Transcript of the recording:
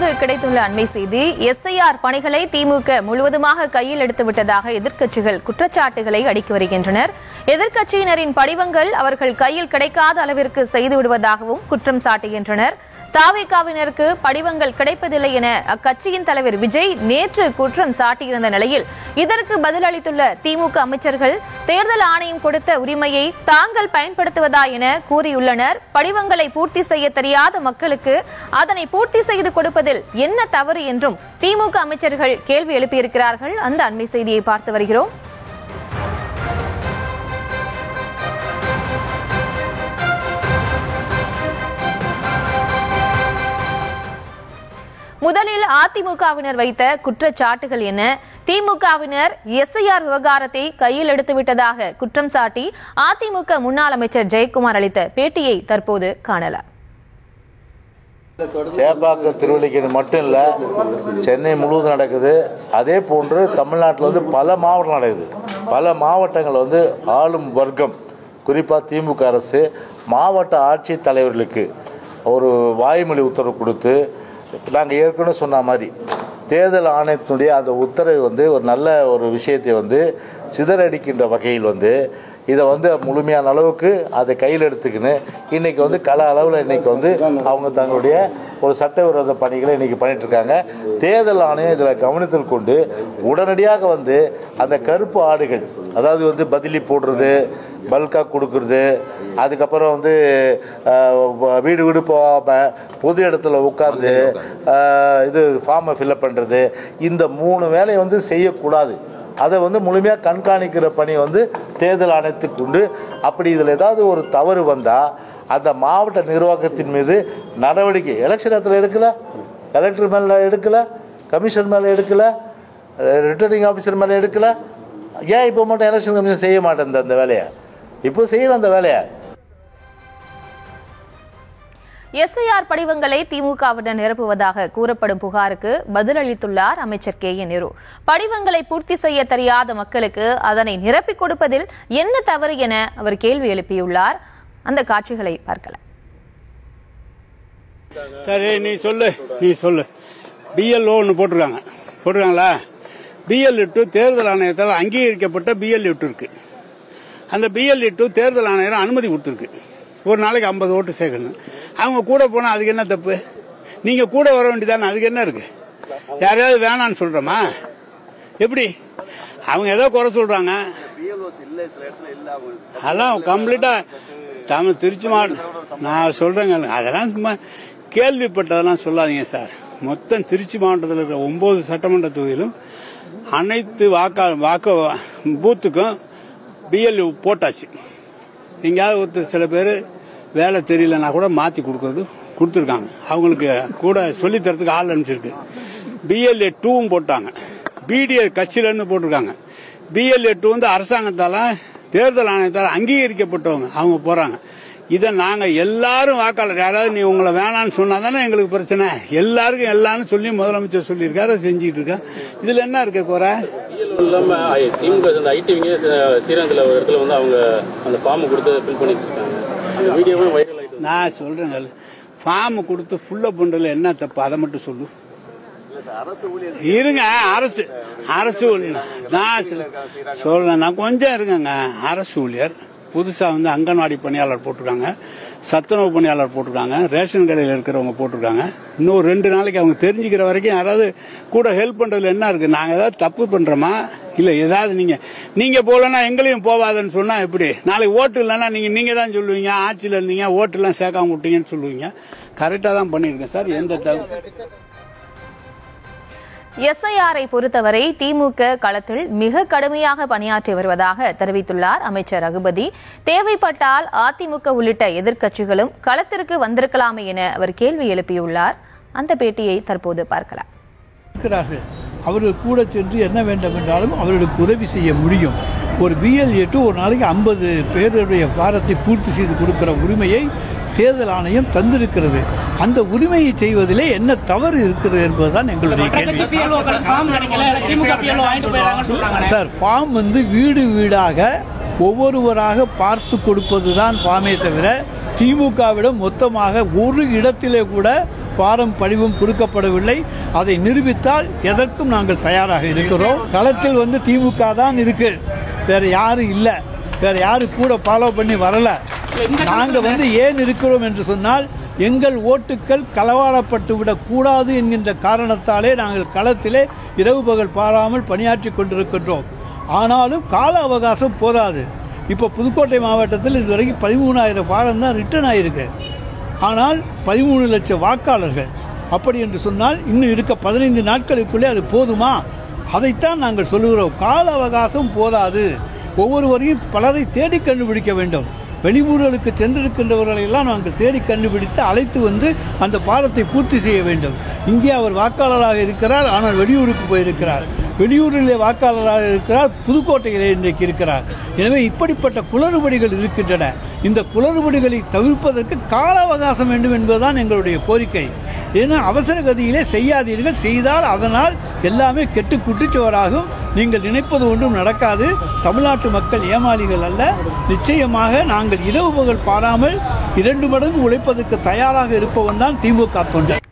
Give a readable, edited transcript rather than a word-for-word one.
தற்போது கிடைத்துள்ள அண்மை செய்தி. எஸ்ஐஆர் பணிகளை திமுக முழுவதுமாக கையில் எடுத்துவிட்டதாக எதிர்க்கட்சிகள் குற்றச்சாட்டுகளை அடுக்கி வருகின்றனர். எதிர்க்கட்சியினரின் படிவங்கள் அவர்கள் கையில் கிடைக்காத அளவிற்கு செய்துவிடுவதாகவும் குற்றம் சாட்டுகின்றனர். தாவேகாவினருக்கு படிவங்கள் கிடைப்பதில்லை என அக்கட்சியின் தலைவர் விஜய் நேற்று குற்றம் சாட்டியிருந்த நிலையில் இதற்கு பதிலளித்துள்ள திமுக அமைச்சர்கள் தேர்தல் ஆணையம் கொடுத்த உரிமையை தாங்கள் பயன்படுத்துவதா என கூறியுள்ளனர். படிவங்களை பூர்த்தி செய்ய தெரியாத மக்களுக்கு அதனை பூர்த்தி செய்து கொடுப்பதில் என்ன தவறு என்றும் திமுக அமைச்சர்கள் கேள்வி எழுப்பியிருக்கிறார்கள். அந்த அண்மை செய்தியை பார்த்து வருகிறோம். முதலில் அதிமுகவினர் வைத்த குற்றச்சாட்டுகள் என்ன? திமுகவினர் எஸ்ஐஆர் விவகாரத்தை கையில் எடுத்துவிட்டதாக குற்றம் சாட்டி அதிமுக முன்னாள் அமைச்சர் ஜெயக்குமார் அளித்த பேட்டியை தற்போது காணலாம். சேப்பாக்கம் திருவல்லிக்கேணி மட்டும் இல்லை, சென்னை முழுவதும் நடக்குது. அதே போன்று தமிழ்நாட்டில் பல மாவட்டம் நடக்குது. பல மாவட்டங்கள் ஆளும் வர்க்கம், குறிப்பாக திமுக அரசு மாவட்ட ஆட்சித் தலைவர்களுக்கு ஒரு வாய்மொழி உத்தரவு கொடுத்து, நாங்கள் ஏற்கனவே சொன்ன மாதிரி தேர்தல் ஆணையத்தினுடைய அந்த உத்தரவு ஒரு நல்ல ஒரு விஷயத்தை சிதறடிக்கின்ற வகையில் இதை முழுமையான அளவுக்கு அதை கையில் எடுத்துக்கின்னு இன்றைக்கி கள அளவில் இன்றைக்கி அவங்க தங்களுடைய ஒரு சட்டவிரோத பணிகளை இன்றைக்கி பண்ணிகிட்ருக்காங்க. தேர்தல் ஆணையம் இதில் கவனத்தில் கொண்டு உடனடியாக அந்த கருப்பு ஆடுகள், அதாவது பதிலி போடுறது, பல்காக கொடுக்குறது, அதுக்கப்புறம் வீடு வீடு போகாமல் பொது இடத்துல உட்காந்து இது ஃபார்மை ஃபில்அப் பண்ணுறது, இந்த 3 வேலையை செய்யக்கூடாது. அதை முழுமையாக கண்காணிக்கிற பணி தேர்தல் ஆணையத்துக்கு உண்டு. அப்படி இதில் ஏதாவது ஒரு தவறு வந்தால் அந்த மாவட்ட நிர்வாகத்தின் மீது நடவடிக்கை எலெக்ஷன் நேரத்தில் எடுக்கலை, கலெக்டர் மேலே எடுக்கலை, கமிஷன் மேலே எடுக்கலை, ரிட்டர்னிங் ஆஃபீஸர் மேலே எடுக்கலை. ஏன் இப்போ மட்டும் எலெக்ஷன் கமிஷன் செய்ய மாட்டேன் அந்த வேலையை? இப்போ செய்யலாம் அந்த வேலையை. எஸ்ஐஆர் படிவங்களை திமுகவினர் நிரப்புவதாக கூறப்படும் புகாருக்கு பதிலளித்துள்ளார் அமைச்சர் கே.என். நேரு. படிவங்களை பூர்த்தி செய்ய தெரியாத மக்களுக்கு அதனை நிரப்பிக் கொடுப்பதில் என்ன தவறு என அவர் கேள்வி எழுப்பியுள்ளார். அந்த காட்சிகளை பார்க்கலாம். சரி, நீ சொல்லு. பிஎல்ஓ ஒன்று போட்டிருக்காங்களா? பிஎல்-2 தேர்தல் ஆணையத்தால் அங்கீகரிக்கப்பட்ட பிஎல்-2 இருக்கு. அந்த பிஎல்-2 தேர்தல் ஆணையர் அனுமதி கொடுத்துருக்கு. ஒரு நாளைக்கு 50 ஓட்டு சேர்க்கணும். அவங்க கூட போனா அதுக்கு என்ன தப்பு? நீங்க கூட வர வேண்டியதானே, அதுக்கு என்ன இருக்கு? யாரையாவது வேணான்னு சொல்றோமா? எப்படி அவங்க ஏதோ குறை சொல்றாங்க? அதான் கம்ப்ளீட்டா தமிழ் திருச்சி மாவட்டம் நான் சொல்றேங்க. அதெல்லாம் சும்மா கேள்விப்பட்டதெல்லாம் சொல்லாதீங்க சார். மொத்தம் திருச்சி மாவட்டத்தில் இருக்கிற 9 சட்டமன்ற தொகுதியிலும் அனைத்து வாக்கு பூத்துக்கும் பிஎல் போட்டாச்சு. எங்கேயாவது சில பேர் வேலை தெரியலன்னா கூட மாற்றி கொடுத்துருக்காங்க. அவங்களுக்கு கூட சொல்லித்தரத்துக்கு ஆள் அனுப்பிச்சிருக்கு. பிஎல்ஏ-2 போட்டாங்க. பிடிஏ கட்சியிலேருந்து போட்டிருக்காங்க. பிஎல்ஏ-2 அரசாங்கத்தால் தேர்தல் ஆணையத்தால் அங்கீகரிக்கப்பட்டவங்க, அவங்க போகிறாங்க. இதை நாங்கள் எல்லாரும் வாக்காளர், யாராவது நீ உங்களை வேணான்னு சொன்னா தானே எங்களுக்கு பிரச்சனை. எல்லாருக்கும் எல்லாரும் சொல்லி முதலமைச்சர் சொல்லியிருக்காரு, செஞ்சுட்டு இருக்கா. இதுல என்ன இருக்க குறை? திமுக ஐடிவிங்க ஸ்ரீரங்கத்தில் ஒரு இடத்துல அவங்க அந்த ஃபார்ம் கொடுத்து ஃபில் பண்ணிட்டு இருக்காங்க. வீடியோவும் வைரல் ஆயிட்டு. நான் சொல்றேங்க, ஃபார்ம் கொடுத்து ஃபுல்லப் பண்றதுல என்ன தப்பு? அதை மட்டும் சொல்லு. இருங்க, அரசு நான் சொல்றேன், நான் கொஞ்சம் இருங்கங்க. அரசு ஊழியர் புதுசா அங்கன்வாடி பணியாளர் போட்டிருக்காங்க, சத்துணவு பணியாளர் போட்டிருக்காங்க, ரேஷன் கடையில் இருக்கிறவங்க போட்டிருக்காங்க. இன்னும் 2 நாளைக்கு அவங்க தெரிஞ்சுக்கிற வரைக்கும் யாராவது கூட ஹெல்ப் பண்றதுல என்ன இருக்கு? நாங்க ஏதாவது தப்பு பண்றோமா? இல்ல ஏதாவது நீங்க போலன்னா எங்களையும் போவாதுன்னு சொன்னா எப்படி? நாளைக்கு ஓட்டு இல்லைன்னா நீங்க தான் சொல்லுவீங்க, ஆட்சியில் இருந்தீங்க ஓட்டு எல்லாம் சேர்க்காம விட்டீங்கன்னு சொல்லுவீங்க. கரெக்டா தான் பண்ணிருக்கேன் சார். எந்த தப்பு? எஸ்ஐஆரை பொறுத்தவரை திமுக களத்தில் மிக கடுமையாக பணியாற்றி வருவதாக தெரிவித்துள்ளார் அமைச்சர் ரகுபதி. தேவைப்பட்டால் அதிமுக உள்ளிட்ட எதிர்க்கட்சிகளும் களத்திற்கு வந்திருக்கலாமே என அவர் கேள்வி எழுப்பியுள்ளார். அந்த பேட்டியை தற்போது பார்க்கலாம். அவர்கள் கூட சென்று என்ன வேண்டும் என்றாலும் அவர்களுக்கு உதவி செய்ய முடியும். ஒரு பிஎல்-2 ஒரு நாளைக்கு 50 பேருடைய வாரத்தை பூர்த்தி செய்து கொடுக்கிற உரிமையை தேர்தல் ஆணையம் தந்திருக்கிறது. அந்த உரிமையை செய்வதிலே என்ன தவறு இருக்கிறது என்பதுதான் எங்களுடைய கேள்வி. சார், ஃபார்ம் வீடு வீடாக ஒவ்வொருவராக பார்த்து கொடுப்பதுதான் ஃபார்மே தவிர திமுகவிடம் மொத்தமாக ஒரு இடத்திலே கூட ஃபாரம் படிவம் கொடுக்கப்படவில்லை. அதை நிரூபித்தால் எதற்கும் நாங்கள் தயாராக இருக்கிறோம். களத்தில் வந்து திமுக தான் இருக்கு, வேற யாரும் இல்லை, வேற யாரும் கூட ஃபாலோ பண்ணி வரல. நாங்கள் வந்து ஏன் இருக்கிறோம் என்று சொன்னால் எங்கள் ஓட்டுக்கள் களவாடப்பட்டு விடக்கூடாது என்கின்ற காரணத்தாலே நாங்கள் களத்திலே இரவு பகல் பாராமல் பணியாற்றி கொண்டிருக்கின்றோம். ஆனாலும் கால அவகாசம் போதாது. இப்போ புதுக்கோட்டை மாவட்டத்தில் இதுவரைக்கும் 13,000 ஃபாரம் தான் ரிட்டர்ன் ஆகிருக்கு. ஆனால் 13 லட்சம் வாக்காளர்கள். அப்படி என்று சொன்னால் இன்னும் இருக்க 15 நாட்களுக்குள்ளே அது போதுமா? அதைத்தான் நாங்கள் சொல்லுகிறோம். கால அவகாசம் போதாது. ஒவ்வொருவரையும் பலரை தேடி கண்டுபிடிக்க வேண்டும். வெளியூர்களுக்கு சென்றிருக்கின்றவர்களை எல்லாம் நாங்கள் தேடி கண்டுபிடித்து அழைத்து வந்து அந்த பாலத்தை பூர்த்தி செய்ய வேண்டும். இங்கே அவர் வாக்காளராக இருக்கிறார், ஆனால் வெளியூருக்கு போயிருக்கிறார். வெளியூரிலே வாக்காளராக இருக்கிறார், புதுக்கோட்டையிலே இன்றைக்கு இருக்கிறார். எனவே இப்படிப்பட்ட குளறுபடிகள் இருக்கின்றன. இந்த குளறுபடிகளை தவிர்ப்பதற்கு கால அவகாசம் வேண்டும் என்பதுதான் எங்களுடைய கோரிக்கை. ஏன்னா அவசர கதியிலே செய்யாதீர்கள். செய்தால் அதனால் எல்லாமே கெட்டு குட்டிச்சுவராகும். நீங்கள் நினைப்பது ஒன்றும் நடக்காது. தமிழ்நாட்டு மக்கள் ஏமாளிகள் அல்ல. நிச்சயமாக நாங்கள் இரவு பகல் பாராமல் 2 மடங்கு உழைப்பதற்கு தயாராக இருப்பவன் தான் திமுக தொண்டர்.